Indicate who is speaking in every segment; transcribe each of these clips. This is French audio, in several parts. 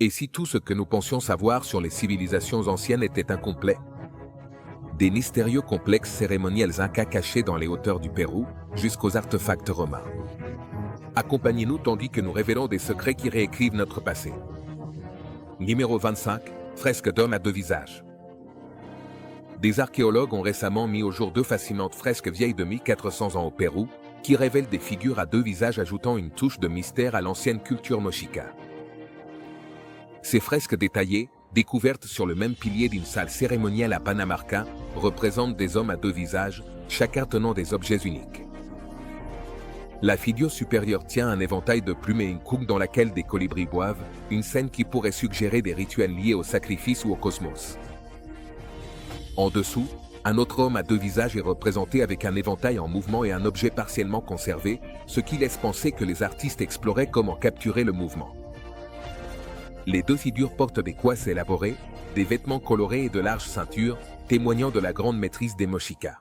Speaker 1: Et si tout ce que nous pensions savoir sur les civilisations anciennes était incomplet? Des mystérieux complexes cérémoniels incas cachés dans les hauteurs du Pérou, jusqu'aux artefacts romains. Accompagnez-nous tandis que nous révélons des secrets qui réécrivent notre passé. Numéro 25, fresque d'homme à deux visages. Des archéologues ont récemment mis au jour deux fascinantes fresques vieilles de 1400 ans au Pérou, qui révèlent des figures à deux visages ajoutant une touche de mystère à l'ancienne culture mochica. Ces fresques détaillées, découvertes sur le même pilier d'une salle cérémonielle à Panamarca, représentent des hommes à deux visages, chacun tenant des objets uniques. La figure supérieure tient un éventail de plumes et une coupe dans laquelle des colibris boivent, une scène qui pourrait suggérer des rituels liés au sacrifice ou au cosmos. En dessous, un autre homme à deux visages est représenté avec un éventail en mouvement et un objet partiellement conservé, ce qui laisse penser que les artistes exploraient comment capturer le mouvement. Les deux figures portent des coifes élaborées, des vêtements colorés et de larges ceintures, témoignant de la grande maîtrise des mochicas.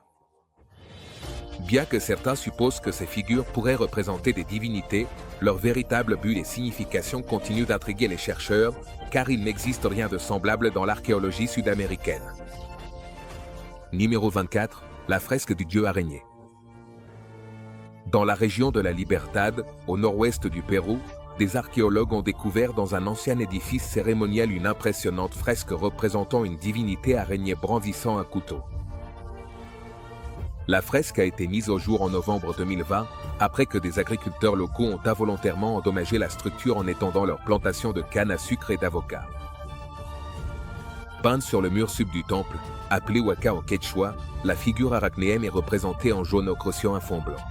Speaker 1: Bien que certains supposent que ces figures pourraient représenter des divinités, leur véritable but et signification continuent d'intriguer les chercheurs, car il n'existe rien de semblable dans l'archéologie sud-américaine. Numéro 24, la fresque du dieu araignée. Dans la région de la Libertad, au nord-ouest du Pérou, des archéologues ont découvert dans un ancien édifice cérémoniel une impressionnante fresque représentant une divinité araignée brandissant un couteau. La fresque a été mise au jour en novembre 2020, après que des agriculteurs locaux ont involontairement endommagé la structure en étendant leur plantation de canne à sucre et d'avocat. Peinte sur le mur sud du temple, appelé Waka au quechua, la figure arachnéenne est représentée en jaune ochre sur un fond blanc.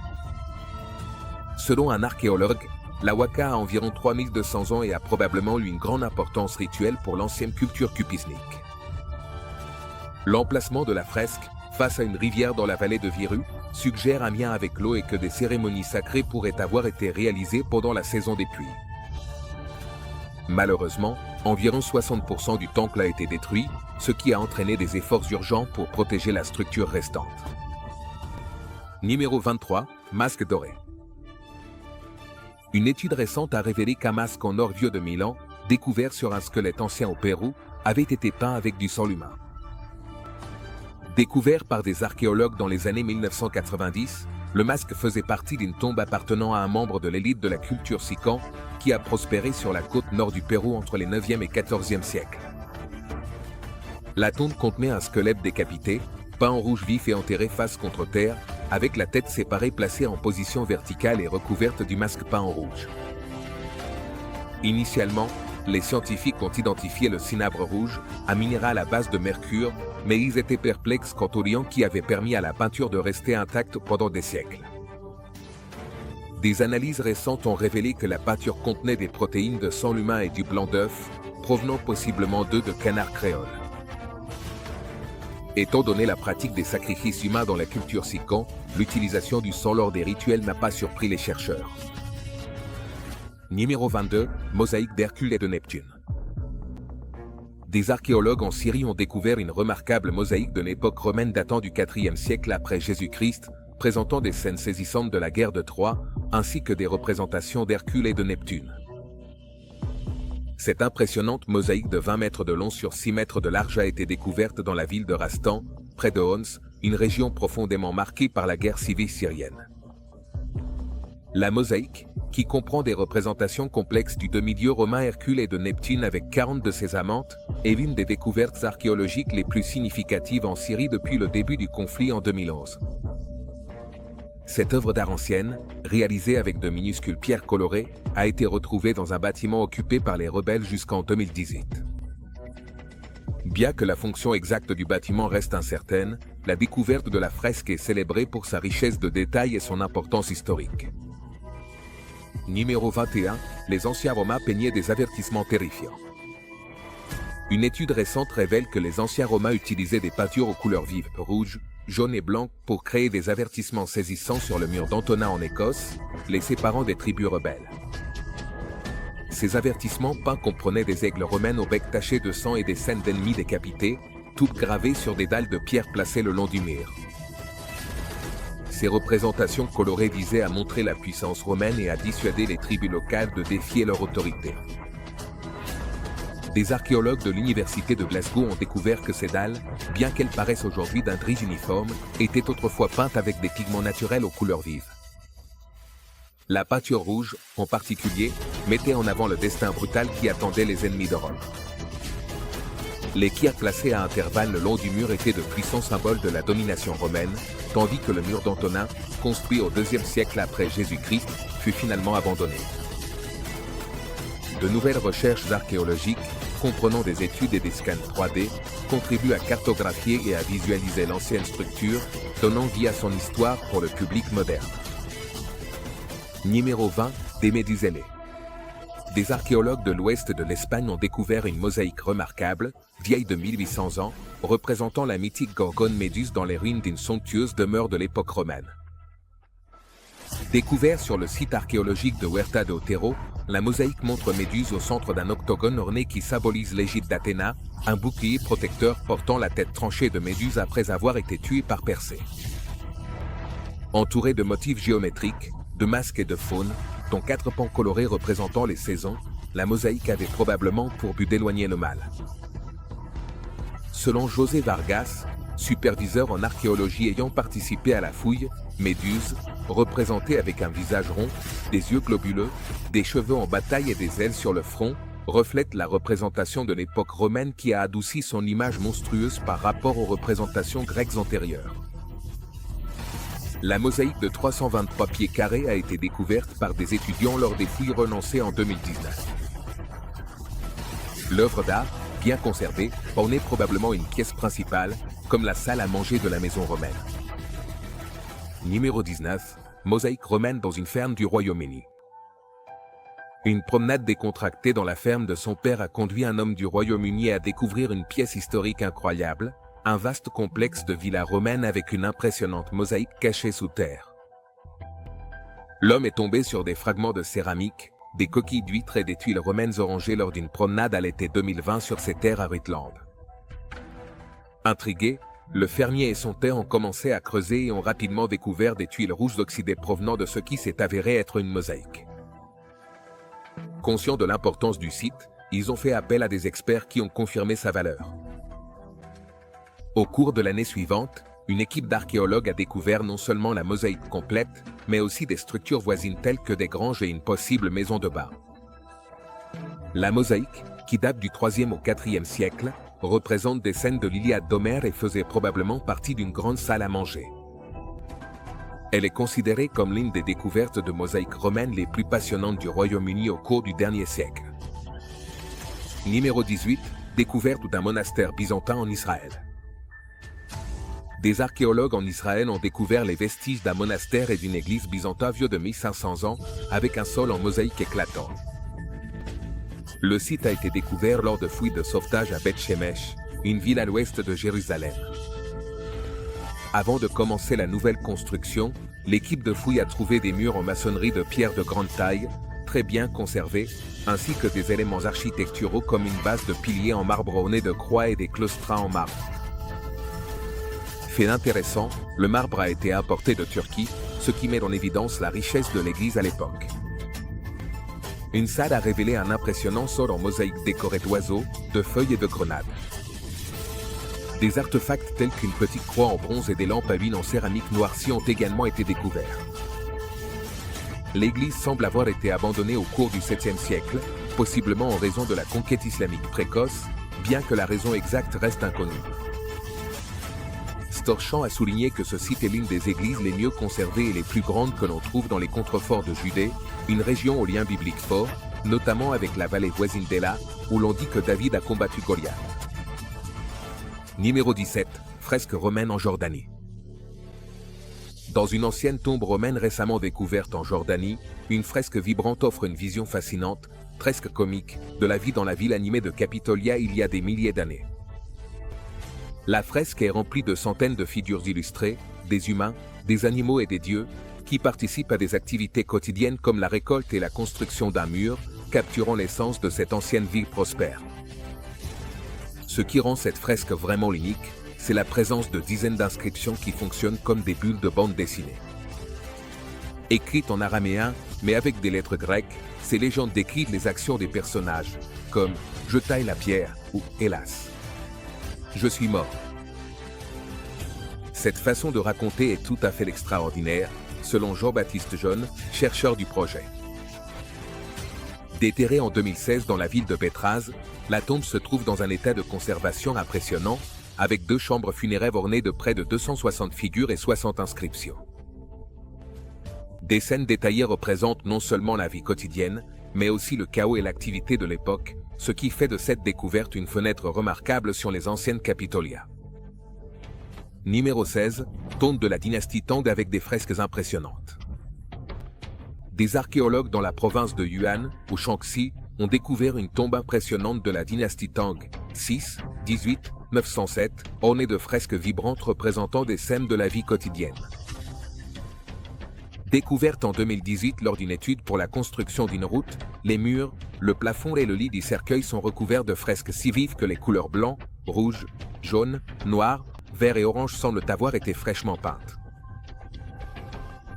Speaker 1: Selon un archéologue, la Waka a environ 3200 ans et a probablement eu une grande importance rituelle pour l'ancienne culture cupisnique. L'emplacement de la fresque, face à une rivière dans la vallée de Viru, suggère un lien avec l'eau et que des cérémonies sacrées pourraient avoir été réalisées pendant la saison des pluies. Malheureusement, environ 60% du temple a été détruit, ce qui a entraîné des efforts urgents pour protéger la structure restante. Numéro 23, masque doré. Une étude récente a révélé qu'un masque en or vieux de 1000 ans, découvert sur un squelette ancien au Pérou, avait été peint avec du sang humain. Découvert par des archéologues dans les années 1990, le masque faisait partie d'une tombe appartenant à un membre de l'élite de la culture Sican, qui a prospéré sur la côte nord du Pérou entre les 9e et 14e siècles. La tombe contenait un squelette décapité, peint en rouge vif et enterré face contre terre, avec la tête séparée placée en position verticale et recouverte du masque peint en rouge. Initialement, les scientifiques ont identifié le cinabre rouge, un minéral à base de mercure, mais ils étaient perplexes quant au liant qui avait permis à la peinture de rester intacte pendant des siècles. Des analyses récentes ont révélé que la peinture contenait des protéines de sang humain et du blanc d'œuf, provenant possiblement d'œufs de canard créole. Étant donné la pratique des sacrifices humains dans la culture Sican, l'utilisation du sang lors des rituels n'a pas surpris les chercheurs. Numéro 22, mosaïque d'Hercule et de Neptune. Des archéologues en Syrie ont découvert une remarquable mosaïque de l'époque romaine datant du IVe siècle après Jésus-Christ, présentant des scènes saisissantes de la guerre de Troie, ainsi que des représentations d'Hercule et de Neptune. Cette impressionnante mosaïque de 20 mètres de long sur 6 mètres de large a été découverte dans la ville de Rastan, près de Homs, une région profondément marquée par la guerre civile syrienne. La mosaïque, qui comprend des représentations complexes du demi-dieu romain Hercule et de Neptune avec 40 de ses amantes, est l'une des découvertes archéologiques les plus significatives en Syrie depuis le début du conflit en 2011. Cette œuvre d'art ancienne, réalisée avec de minuscules pierres colorées, a été retrouvée dans un bâtiment occupé par les rebelles jusqu'en 2018. Bien que la fonction exacte du bâtiment reste incertaine, la découverte de la fresque est célébrée pour sa richesse de détails et son importance historique. Numéro 21, les anciens Romains peignaient des avertissements terrifiants. Une étude récente révèle que les anciens Romains utilisaient des peintures aux couleurs vives, rouge, jaune et blanc, pour créer des avertissements saisissants sur le mur d'Antona en Écosse, les séparant des tribus rebelles. Ces avertissements peints comprenaient des aigles romaines au bec taché de sang et des scènes d'ennemis décapités, toutes gravées sur des dalles de pierre placées le long du mur. Ces représentations colorées visaient à montrer la puissance romaine et à dissuader les tribus locales de défier leur autorité. des archéologues de l'université de Glasgow ont découvert que ces dalles, bien qu'elles paraissent aujourd'hui d'un gris uniforme, étaient autrefois peintes avec des pigments naturels aux couleurs vives. La peinture rouge, en particulier, mettait en avant le destin brutal qui attendait les ennemis de Rome. Les kyres placés à intervalles le long du mur étaient de puissants symboles de la domination romaine, tandis que le mur d'Antonin, construit au IIe siècle après Jésus-Christ, fut finalement abandonné. De nouvelles recherches archéologiques, comprenant des études et des scans 3D, contribuent à cartographier et à visualiser l'ancienne structure, donnant vie à son histoire pour le public moderne. Numéro 20, des Médusélés. Des archéologues de l'ouest de l'Espagne ont découvert une mosaïque remarquable, vieille de 1800 ans, représentant la mythique gorgone Méduse dans les ruines d'une somptueuse demeure de l'époque romaine. Découvert sur le site archéologique de Huerta de Otero, la mosaïque montre Méduse au centre d'un octogone orné qui symbolise l'égide d'Athéna, un bouclier protecteur portant la tête tranchée de Méduse après avoir été tuée par Persée. Entourée de motifs géométriques, de masques et de faune, dont 4 pans colorés représentant les saisons, la mosaïque avait probablement pour but d'éloigner le mal. Selon José Vargas, superviseur en archéologie ayant participé à la fouille, Méduse, représentée avec un visage rond, des yeux globuleux, des cheveux en bataille et des ailes sur le front, reflète la représentation de l'époque romaine qui a adouci son image monstrueuse par rapport aux représentations grecques antérieures. La mosaïque de 323 pieds carrés a été découverte par des étudiants lors des fouilles relancées en 2019. L'œuvre d'art, bien conservée, ornait probablement une pièce principale, comme la salle à manger de la maison romaine. Numéro 19, mosaïque romaine dans une ferme du Royaume-Uni. Une promenade décontractée dans la ferme de son père a conduit un homme du Royaume-Uni à découvrir une pièce historique incroyable, un vaste complexe de villas romaines avec une impressionnante mosaïque cachée sous terre. L'homme est tombé sur des fragments de céramique, des coquilles d'huîtres et des tuiles romaines orangées lors d'une promenade à l'été 2020 sur ces terres à Rutland. Intrigué, le fermier et son père ont commencé à creuser et ont rapidement découvert des tuiles rouges oxydées provenant de ce qui s'est avéré être une mosaïque. Conscients de l'importance du site, ils ont fait appel à des experts qui ont confirmé sa valeur. Au cours de l'année suivante, une équipe d'archéologues a découvert non seulement la mosaïque complète, mais aussi des structures voisines telles que des granges et une possible maison de bain. La mosaïque, qui date du 3e au 4e siècle, représente des scènes de l'Iliade d'Homère et faisait probablement partie d'une grande salle à manger. Elle est considérée comme l'une des découvertes de mosaïques romaines les plus passionnantes du Royaume-Uni au cours du dernier siècle. Numéro 18, découverte d'un monastère byzantin en Israël. Des archéologues en Israël ont découvert les vestiges d'un monastère et d'une église byzantin vieux de 1500 ans, avec un sol en mosaïque éclatant. Le site a été découvert lors de fouilles de sauvetage à Beth Shemesh, une ville à l'ouest de Jérusalem. Avant de commencer la nouvelle construction, l'équipe de fouilles a trouvé des murs en maçonnerie de pierre de grande taille, très bien conservés, ainsi que des éléments architecturaux comme une base de piliers en marbre ornés de croix et des claustras en marbre. Fait intéressant, le marbre a été importé de Turquie, ce qui met en évidence la richesse de l'église à l'époque. Une salle a révélé un impressionnant sol en mosaïque décoré d'oiseaux, de feuilles et de grenades. Des artefacts tels qu'une petite croix en bronze et des lampes à huile en céramique noircie ont également été découverts. L'église semble avoir été abandonnée au cours du 7e siècle, possiblement en raison de la conquête islamique précoce, bien que la raison exacte reste inconnue. Storchan a souligné que ce site est l'une des églises les mieux conservées et les plus grandes que l'on trouve dans les contreforts de Judée, une région aux liens bibliques forts, notamment avec la vallée voisine d'Ela, où l'on dit que David a combattu Goliath. Numéro 17, fresque romaine en Jordanie. Dans une ancienne tombe romaine récemment découverte en Jordanie, une fresque vibrante offre une vision fascinante, presque comique, de la vie dans la ville animée de Capitolia il y a des milliers d'années. La fresque est remplie de centaines de figures illustrées, des humains, des animaux et des dieux, qui participent à des activités quotidiennes comme la récolte et la construction d'un mur, capturant l'essence de cette ancienne ville prospère. Ce qui rend cette fresque vraiment unique, c'est la présence de dizaines d'inscriptions qui fonctionnent comme des bulles de bande dessinée. Écrites en araméen, mais avec des lettres grecques, ces légendes décrivent les actions des personnages, comme « Je taille la pierre » ou « Hélas, je suis mort ». Cette façon de raconter est tout à fait extraordinaire, selon Jean-Baptiste Jaune, chercheur du projet. Déterrée en 2016 dans la ville de Pétraz, la tombe se trouve dans un état de conservation impressionnant, avec 2 chambres funéraires ornées de près de 260 figures et 60 inscriptions. Des scènes détaillées représentent non seulement la vie quotidienne, mais aussi le chaos et l'activité de l'époque, ce qui fait de cette découverte une fenêtre remarquable sur les anciennes Capitolias. Numéro 16, tombe de la dynastie Tang avec des fresques impressionnantes. Des archéologues dans la province de Yuan, au Shaanxi, ont découvert une tombe impressionnante de la dynastie Tang, 6, 18, 907, ornée de fresques vibrantes représentant des scènes de la vie quotidienne. Découverte en 2018 lors d'une étude pour la construction d'une route, les murs, le plafond et le lit du cercueil sont recouverts de fresques si vives que les couleurs blanc, rouge, jaune, noir, vert et orange semblent avoir été fraîchement peintes.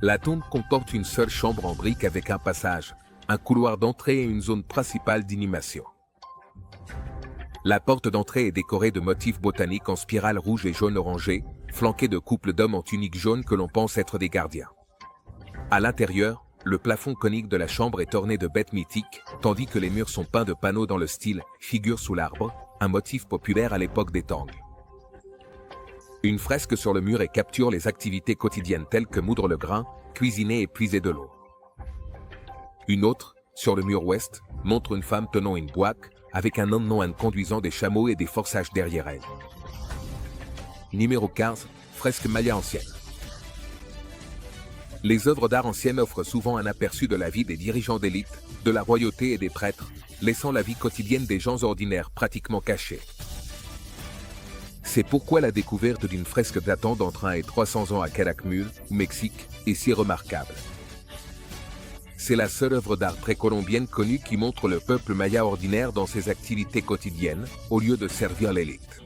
Speaker 1: La tombe comporte une seule chambre en briques avec un passage, un couloir d'entrée et une zone principale d'inhumation. La porte d'entrée est décorée de motifs botaniques en spirale rouge et jaune orangé, flanqués de couples d'hommes en tunique jaune que l'on pense être des gardiens. À l'intérieur, le plafond conique de la chambre est orné de bêtes mythiques, tandis que les murs sont peints de panneaux dans le style « figure sous l'arbre », un motif populaire à l'époque des Tang. Une fresque sur le mur capture les activités quotidiennes telles que moudre le grain, cuisiner et puiser de l'eau. Une autre, sur le mur ouest, montre une femme tenant une boîte, avec un homme non conduisant des chameaux et des forçages derrière elle. Numéro 15, fresque maya ancienne. Les œuvres d'art anciennes offrent souvent un aperçu de la vie des dirigeants d'élite, de la royauté et des prêtres, laissant la vie quotidienne des gens ordinaires pratiquement cachée. C'est pourquoi la découverte d'une fresque datant d'entre 1 et 300 ans à Calakmul, au Mexique, est si remarquable. C'est la seule œuvre d'art précolombienne connue qui montre le peuple maya ordinaire dans ses activités quotidiennes, au lieu de servir l'élite.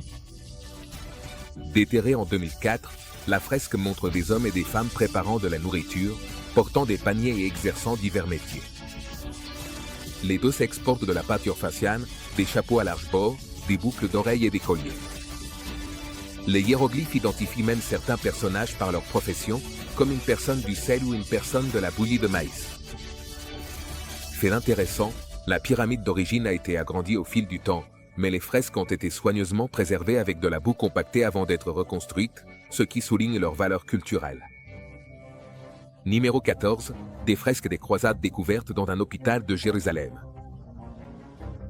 Speaker 1: Déterrée en 2004, la fresque montre des hommes et des femmes préparant de la nourriture, portant des paniers et exerçant divers métiers. Les deux sexes portent de la peinture faciale, des chapeaux à large bord, des boucles d'oreilles et des colliers. Les hiéroglyphes identifient même certains personnages par leur profession, comme une personne du sel ou une personne de la bouillie de maïs. Fait intéressant, la pyramide d'origine a été agrandie au fil du temps, mais les fresques ont été soigneusement préservées avec de la boue compactée avant d'être reconstruites, ce qui souligne leur valeur culturelle. Numéro 14, des fresques des croisades découvertes dans un hôpital de Jérusalem.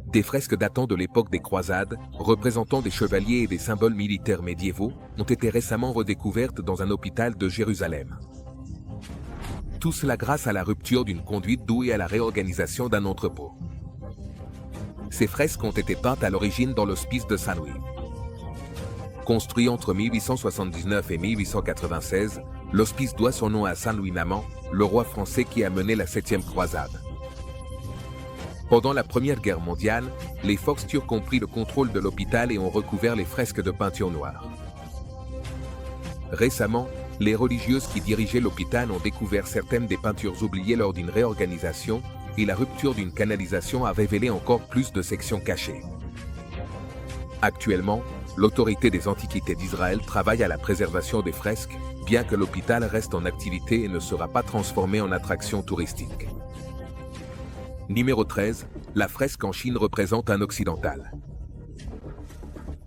Speaker 1: Des fresques datant de l'époque des croisades, représentant des chevaliers et des symboles militaires médiévaux, ont été récemment redécouvertes dans un hôpital de Jérusalem. Tout cela grâce à la rupture d'une conduite d'eau et à la réorganisation d'un entrepôt. Ces fresques ont été peintes à l'origine dans l'hospice de Saint-Louis. Construit entre 1879 et 1896, l'hospice doit son nom à Saint-Louis-Namant, le roi français qui a mené la 7e croisade. Pendant la Première Guerre mondiale, les forces turques ont pris le contrôle de l'hôpital et ont recouvert les fresques de peinture noire. Récemment, les religieuses qui dirigeaient l'hôpital ont découvert certaines des peintures oubliées lors d'une réorganisation et la rupture d'une canalisation a révélé encore plus de sections cachées. Actuellement, l'autorité des antiquités d'Israël travaille à la préservation des fresques, bien que l'hôpital reste en activité et ne sera pas transformé en attraction touristique. Numéro 13, la fresque en Chine représente un occidental.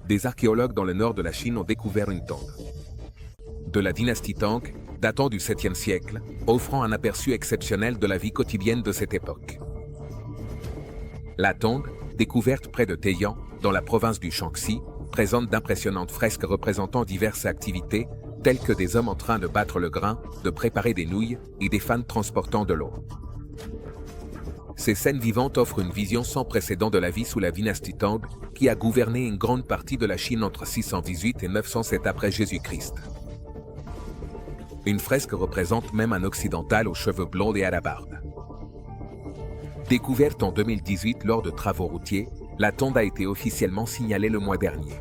Speaker 1: Des archéologues dans le nord de la Chine ont découvert une tombe de la dynastie Tang, datant du 7e siècle, offrant un aperçu exceptionnel de la vie quotidienne de cette époque. La tombe, découverte près de Taiyang, dans la province du Shaanxi, présente d'impressionnantes fresques représentant diverses activités, telles que des hommes en train de battre le grain, de préparer des nouilles et des fans transportant de l'eau. Ces scènes vivantes offrent une vision sans précédent de la vie sous la dynastie Tang, qui a gouverné une grande partie de la Chine entre 618 et 907 après Jésus-Christ. Une fresque représente même un occidental aux cheveux blonds et à la barbe. Découverte en 2018 lors de travaux routiers, la tombe a été officiellement signalée le mois dernier.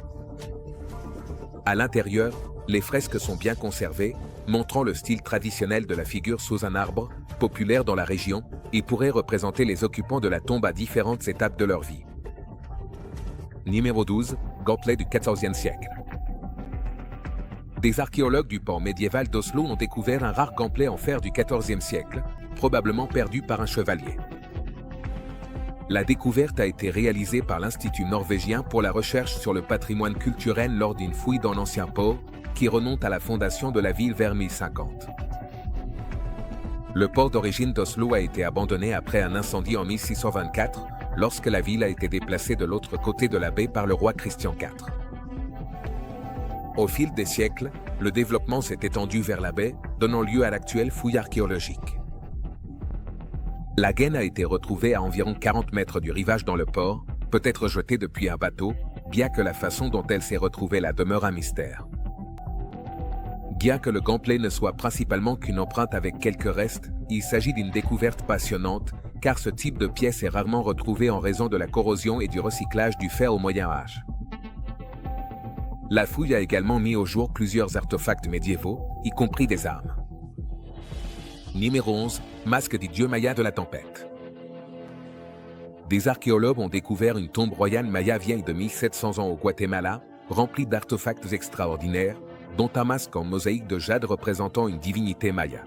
Speaker 1: À l'intérieur, les fresques sont bien conservées, montrant le style traditionnel de la figure sous un arbre, populaire dans la région, et pourraient représenter les occupants de la tombe à différentes étapes de leur vie. Numéro 12, gantelet du XIVe siècle. Des archéologues du port médiéval d'Oslo ont découvert un rare gantelet en fer du XIVe siècle, probablement perdu par un chevalier. La découverte a été réalisée par l'Institut norvégien pour la recherche sur le patrimoine culturel lors d'une fouille dans l'ancien port, qui remonte à la fondation de la ville vers 1050. Le port d'origine d'Oslo a été abandonné après un incendie en 1624, lorsque la ville a été déplacée de l'autre côté de la baie par le roi Christian IV. Au fil des siècles, le développement s'est étendu vers la baie, donnant lieu à l'actuelle fouille archéologique. La gaine a été retrouvée à environ 40 mètres du rivage dans le port, peut-être jetée depuis un bateau, bien que la façon dont elle s'est retrouvée là demeure un mystère. Bien que le gantelet ne soit principalement qu'une empreinte avec quelques restes, il s'agit d'une découverte passionnante, car ce type de pièce est rarement retrouvé en raison de la corrosion et du recyclage du fer au Moyen Âge. La fouille a également mis au jour plusieurs artefacts médiévaux, y compris des armes. Numéro 11, masque du dieu maya de la tempête. Des archéologues ont découvert une tombe royale maya vieille de 1700 ans au Guatemala, remplie d'artefacts extraordinaires, dont un masque en mosaïque de jade représentant une divinité maya.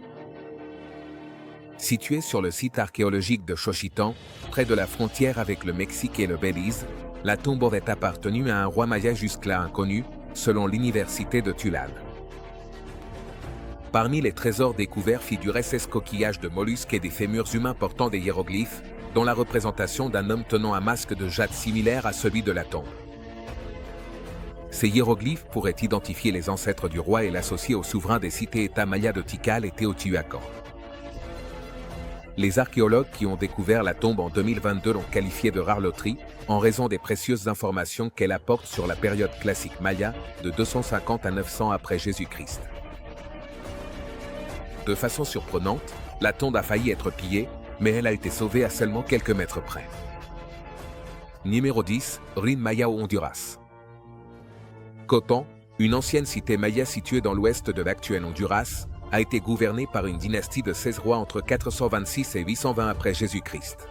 Speaker 1: Située sur le site archéologique de Xochitán, près de la frontière avec le Mexique et le Belize, la tombe aurait appartenu à un roi maya jusque-là inconnu, selon l'université de Tulane. Parmi les trésors découverts figuraient 16 coquillages de mollusques et des fémurs humains portant des hiéroglyphes, dont la représentation d'un homme tenant un masque de jade similaire à celui de la tombe. Ces hiéroglyphes pourraient identifier les ancêtres du roi et l'associer aux souverains des cités-États mayas de Tikal et Teotihuacan. Les archéologues qui ont découvert la tombe en 2022 l'ont qualifiée de rare loterie, en raison des précieuses informations qu'elle apporte sur la période classique maya, de 250 à 900 après Jésus-Christ. De façon surprenante, la tombe a failli être pillée, mais elle a été sauvée à seulement quelques mètres près. Numéro 10, ruines maya au Honduras. Copan, une ancienne cité maya située dans l'ouest de l'actuel Honduras, a été gouvernée par une dynastie de 16 rois entre 426 et 820 après Jésus-Christ.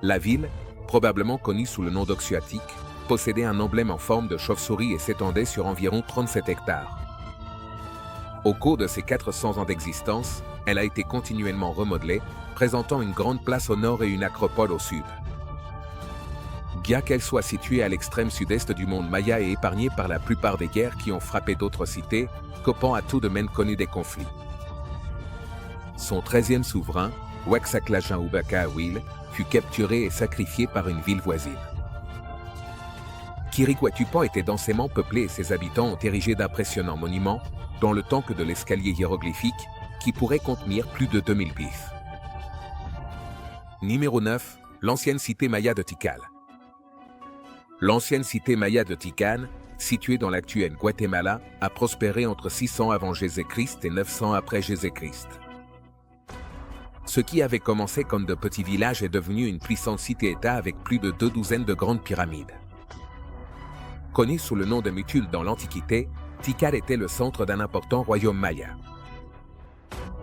Speaker 1: La ville, probablement connue sous le nom d'Oxuatic, possédait un emblème en forme de chauve-souris et s'étendait sur environ 37 hectares. Au cours de ses 400 ans d'existence, elle a été continuellement remodelée, présentant une grande place au nord et une acropole au sud. Bien qu'elle soit située à l'extrême sud-est du monde maya et épargnée par la plupart des guerres qui ont frappé d'autres cités, Copan a tout de même connu des conflits. Son 13e souverain, Waxaclajan Ubakaawil, fut capturé et sacrifié par une ville voisine. Quiriquatupan était densément peuplé et ses habitants ont érigé d'impressionnants monuments, dont le temple de l'escalier hiéroglyphique, qui pourrait contenir plus de 2000 glyphes. Numéro 9, l'ancienne cité maya de Tikal. L'ancienne cité maya de Tikal, située dans l'actuel Guatemala, a prospéré entre 600 avant Jésus-Christ et 900 après Jésus-Christ. Ce qui avait commencé comme de petits villages est devenu une puissante cité-État avec plus de 2 douzaines de grandes pyramides. Connue sous le nom de Mutul dans l'Antiquité, Tikal était le centre d'un important royaume maya.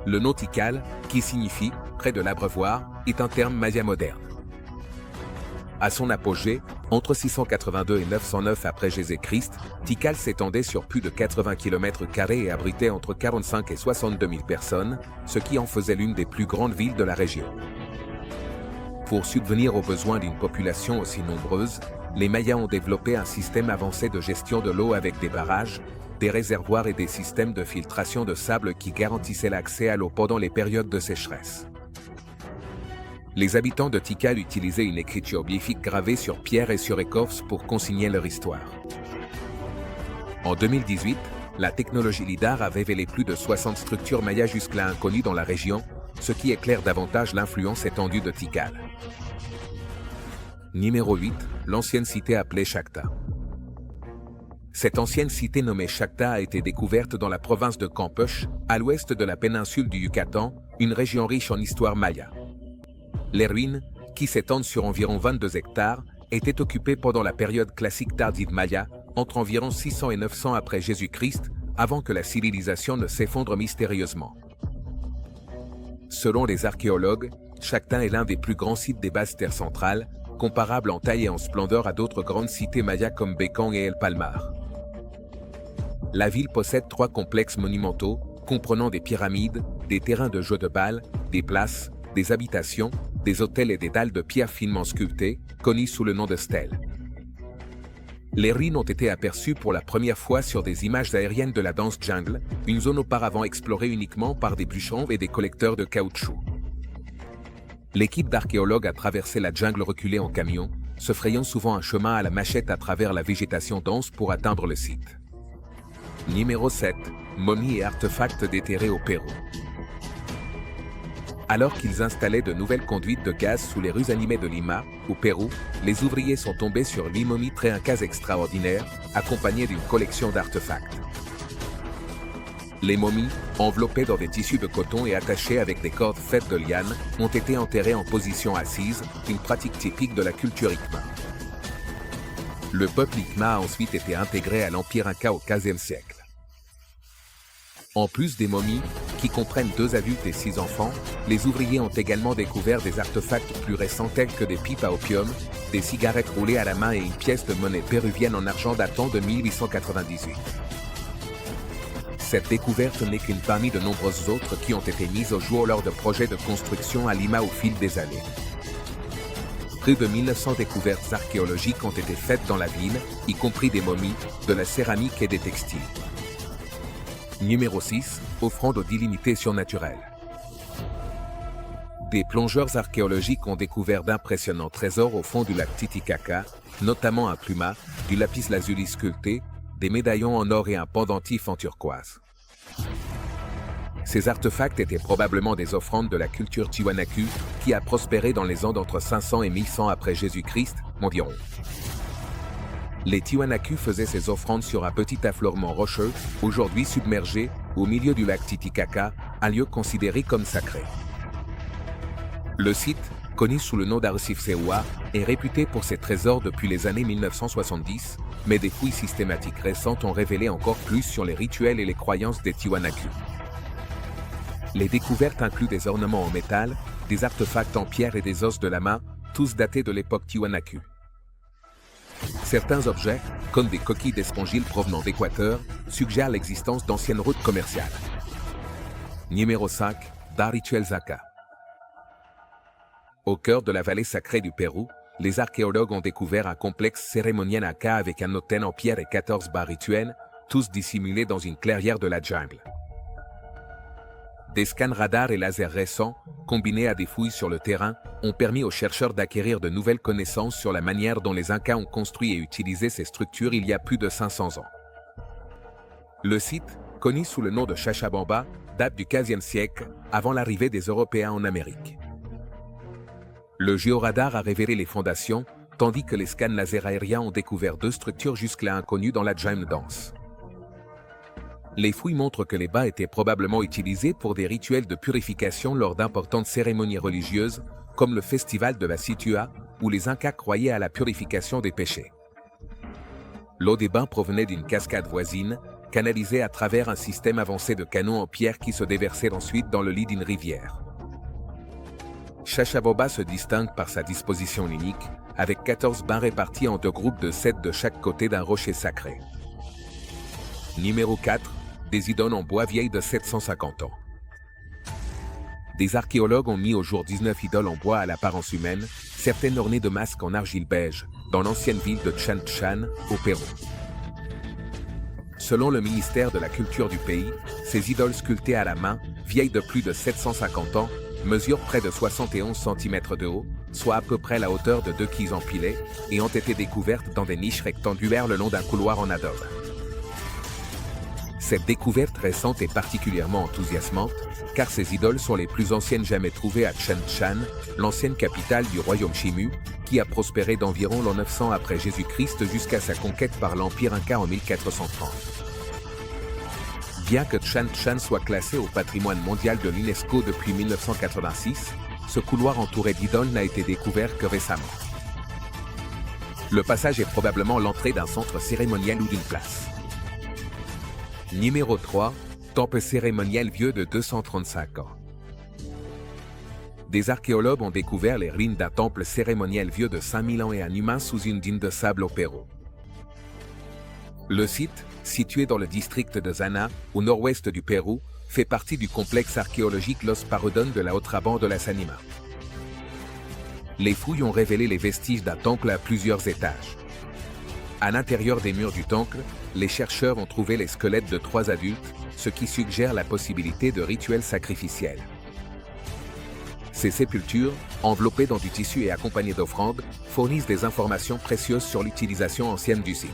Speaker 1: Le nom Tikal, qui signifie « près de l'abreuvoir », est un terme maya moderne. À son apogée, entre 682 et 909 après Jésus-Christ, Tikal s'étendait sur plus de 80 km² et abritait entre 45 et 62 000 personnes, ce qui en faisait l'une des plus grandes villes de la région. Pour subvenir aux besoins d'une population aussi nombreuse, les Mayas ont développé un système avancé de gestion de l'eau avec des barrages, des réservoirs et des systèmes de filtration de sable qui garantissaient l'accès à l'eau pendant les périodes de sécheresse. Les habitants de Tikal utilisaient une écriture biéfique gravée sur pierre et sur écorce pour consigner leur histoire. En 2018, la technologie LIDAR a révélé plus de 60 structures mayas jusque-là inconnues dans la région, ce qui éclaire davantage l'influence étendue de Tikal. Numéro 8, l'ancienne cité appelée Chacta. Cette ancienne cité nommée Chacta a été découverte dans la province de Campeche, à l'ouest de la péninsule du Yucatan, une région riche en histoire maya. Les ruines, qui s'étendent sur environ 22 hectares, étaient occupées pendant la période classique tardive maya, entre environ 600 et 900 après Jésus-Christ, avant que la civilisation ne s'effondre mystérieusement. Selon les archéologues, Chacta est l'un des plus grands sites des basses terres centrales, comparable en taille et en splendeur à d'autres grandes cités mayas comme Bécang et El Palmar. La ville possède 3 complexes monumentaux, comprenant des pyramides, des terrains de jeux de balles, des places, des habitations, des hôtels et des dalles de pierre finement sculptées, connus sous le nom de stèles. Les ruines ont été aperçues pour la première fois sur des images aériennes de la danse jungle, une zone auparavant explorée uniquement par des bûcherons et des collecteurs de caoutchouc. L'équipe d'archéologues a traversé la jungle reculée en camion, se frayant souvent un chemin à la machette à travers la végétation dense pour atteindre le site. Numéro 7. Momies et artefacts déterrés au Pérou. Alors qu'ils installaient de nouvelles conduites de gaz sous les rues animées de Lima, au Pérou, les ouvriers sont tombés sur 8 momies très incas extraordinaires, accompagnées d'une collection d'artefacts. Les momies, enveloppées dans des tissus de coton et attachées avec des cordes faites de lianes, ont été enterrées en position assise, une pratique typique de la culture Ikma. Le peuple Ikma a ensuite été intégré à l'Empire Inca au XVe siècle. En plus des momies, qui comprennent 2 adultes et 6 enfants, les ouvriers ont également découvert des artefacts plus récents tels que des pipes à opium, des cigarettes roulées à la main et une pièce de monnaie péruvienne en argent datant de 1898. Cette découverte n'est qu'une parmi de nombreuses autres qui ont été mises au jour lors de projets de construction à Lima au fil des années. Plus de 1900 découvertes archéologiques ont été faites dans la ville, y compris des momies, de la céramique et des textiles. Numéro 6. Offrande aux divinités surnaturelles. Des plongeurs archéologiques ont découvert d'impressionnants trésors au fond du lac Titicaca, notamment un pluma, du lapis lazuli sculpté, des médaillons en or et un pendentif en turquoise. Ces artefacts étaient probablement des offrandes de la culture Tiwanaku qui a prospéré dans les Andes entre 500 et 1100 après Jésus-Christ, environ. Les Tiwanaku faisaient ces offrandes sur un petit affleurement rocheux, aujourd'hui submergé, au milieu du lac Titicaca, un lieu considéré comme sacré. Le site, connu sous le nom d'Arrecifes-Sewa, est réputé pour ses trésors depuis les années 1970, mais des fouilles systématiques récentes ont révélé encore plus sur les rituels et les croyances des Tiwanaku. Les découvertes incluent des ornements en métal, des artefacts en pierre et des os de la main, tous datés de l'époque Tiwanaku. Certains objets, comme des coquilles d'espongiles provenant d'Équateur, suggèrent l'existence d'anciennes routes commerciales. Numéro 5. Bas rituels Inca. Au cœur de la vallée sacrée du Pérou, les archéologues ont découvert un complexe cérémoniel Inca avec un autel en pierre et 14 bas rituels, tous dissimulés dans une clairière de la jungle. Des scans radars et lasers récents, combinés à des fouilles sur le terrain, ont permis aux chercheurs d'acquérir de nouvelles connaissances sur la manière dont les Incas ont construit et utilisé ces structures il y a plus de 500 ans. Le site, connu sous le nom de Cochabamba, date du XVe siècle, avant l'arrivée des Européens en Amérique. Le géoradar a révélé les fondations, tandis que les scans laser aériens ont découvert 2 structures jusque-là inconnues dans la jungle dense. Les fouilles montrent que les bas étaient probablement utilisés pour des rituels de purification lors d'importantes cérémonies religieuses, comme le festival de la Situa, où les Incas croyaient à la purification des péchés. L'eau des bains provenait d'une cascade voisine, canalisée à travers un système avancé de canaux en pierre qui se déversait ensuite dans le lit d'une rivière. Cochabamba se distingue par sa disposition unique, avec 14 bains répartis en 2 groupes de 7 de chaque côté d'un rocher sacré. Numéro 4. Des idoles en bois vieilles de 750 ans. Des archéologues ont mis au jour 19 idoles en bois à l'apparence humaine, certaines ornées de masques en argile beige, dans l'ancienne ville de Chan-Chan, au Pérou. Selon le ministère de la Culture du pays, ces idoles sculptées à la main, vieilles de plus de 750 ans, mesurent près de 71 cm de haut, soit à peu près la hauteur de 2 quilles empilées, et ont été découvertes dans des niches rectangulaires le long d'un couloir en adobe. Cette découverte récente est particulièrement enthousiasmante, car ces idoles sont les plus anciennes jamais trouvées à Chan-Chan, l'ancienne capitale du royaume Chimu, qui a prospéré d'environ l'an 900 après Jésus-Christ jusqu'à sa conquête par l'Empire Inca en 1430. Bien que Chan-Chan soit classé au patrimoine mondial de l'UNESCO depuis 1986, ce couloir entouré d'idoles n'a été découvert que récemment. Le passage est probablement l'entrée d'un centre cérémoniel ou d'une place. Numéro 3. Temple cérémoniel vieux de 235 ans. des archéologues ont découvert les ruines d'un temple cérémoniel vieux de 5000 ans et un humain sous une dune de sable au Pérou. Le site, situé dans le district de Zana, au nord-ouest du Pérou, fait partie du complexe archéologique Los Paredón de la Otrabán de la Sanima. Les fouilles ont révélé les vestiges d'un temple à plusieurs étages. À l'intérieur des murs du temple, les chercheurs ont trouvé les squelettes de 3 adultes, ce qui suggère la possibilité de rituels sacrificiels. Ces sépultures, enveloppées dans du tissu et accompagnées d'offrandes, fournissent des informations précieuses sur l'utilisation ancienne du site.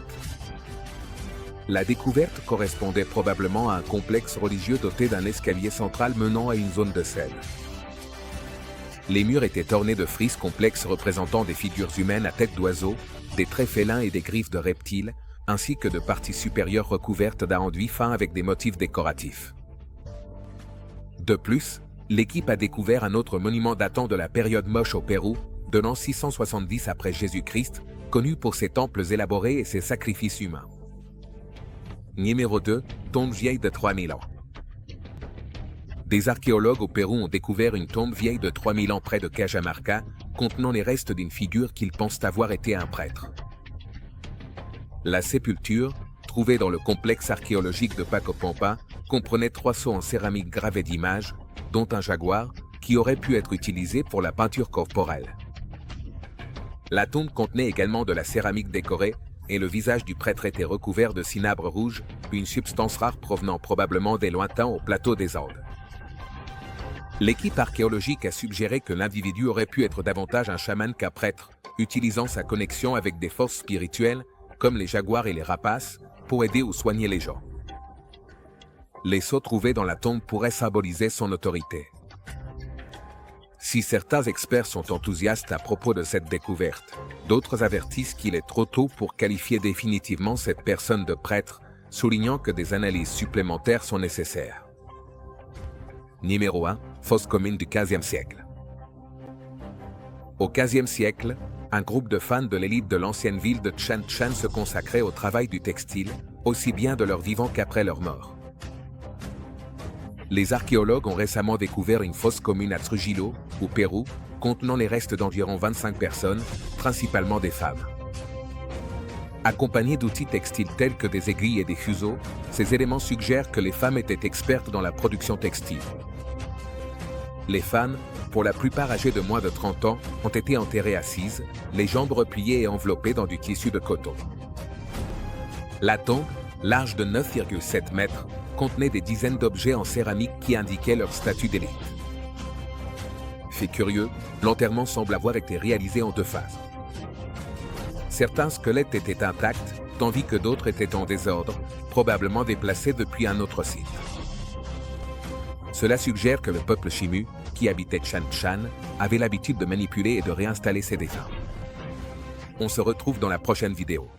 Speaker 1: La découverte correspondait probablement à un complexe religieux doté d'un escalier central menant à une zone de sel. Les murs étaient ornés de frises complexes représentant des figures humaines à tête d'oiseau, des traits félins et des griffes de reptiles, ainsi que de parties supérieures recouvertes d'un enduit fin avec des motifs décoratifs. De plus, l'équipe a découvert un autre monument datant de la période Moche au Pérou, de l'an 670 après Jésus-Christ, connu pour ses temples élaborés et ses sacrifices humains. Numéro 2, tombe vieille de 3000 ans. Des archéologues au Pérou ont découvert une tombe vieille de 3000 ans près de Cajamarca, contenant les restes d'une figure qu'ils pensent avoir été un prêtre. La sépulture, trouvée dans le complexe archéologique de Pacopampa, comprenait 3 seaux en céramique gravés d'images, dont un jaguar, qui aurait pu être utilisé pour la peinture corporelle. La tombe contenait également de la céramique décorée, et le visage du prêtre était recouvert de cinabre rouge, une substance rare provenant probablement des lointains au plateau des Andes. L'équipe archéologique a suggéré que l'individu aurait pu être davantage un chaman qu'un prêtre, utilisant sa connexion avec des forces spirituelles, comme les jaguars et les rapaces, pour aider ou soigner les gens. Les sceaux trouvés dans la tombe pourraient symboliser son autorité. Si certains experts sont enthousiastes à propos de cette découverte, d'autres avertissent qu'il est trop tôt pour qualifier définitivement cette personne de prêtre, soulignant que des analyses supplémentaires sont nécessaires. Numéro 1, fosse commune du XVe siècle. Au XVe siècle, un groupe de fans de l'élite de l'ancienne ville de Chan Chan se consacrait au travail du textile, aussi bien de leur vivant qu'après leur mort. Les archéologues ont récemment découvert une fosse commune à Trujillo, au Pérou, contenant les restes d'environ 25 personnes, principalement des femmes. Accompagnés d'outils textiles tels que des aiguilles et des fuseaux, ces éléments suggèrent que les femmes étaient expertes dans la production textile. Les femmes, pour la plupart âgées de moins de 30 ans, ont été enterrées assises, les jambes repliées et enveloppées dans du tissu de coton. La tombe, large de 9,7 mètres, contenait des dizaines d'objets en céramique qui indiquaient leur statut d'élite. Fait curieux, l'enterrement semble avoir été réalisé en 2 phases. Certains squelettes étaient intacts, tandis que d'autres étaient en désordre, probablement déplacés depuis un autre site. Cela suggère que le peuple Chimu, qui habitait Chan Chan, avait l'habitude de manipuler et de réinstaller ses défunts. On se retrouve dans la prochaine vidéo.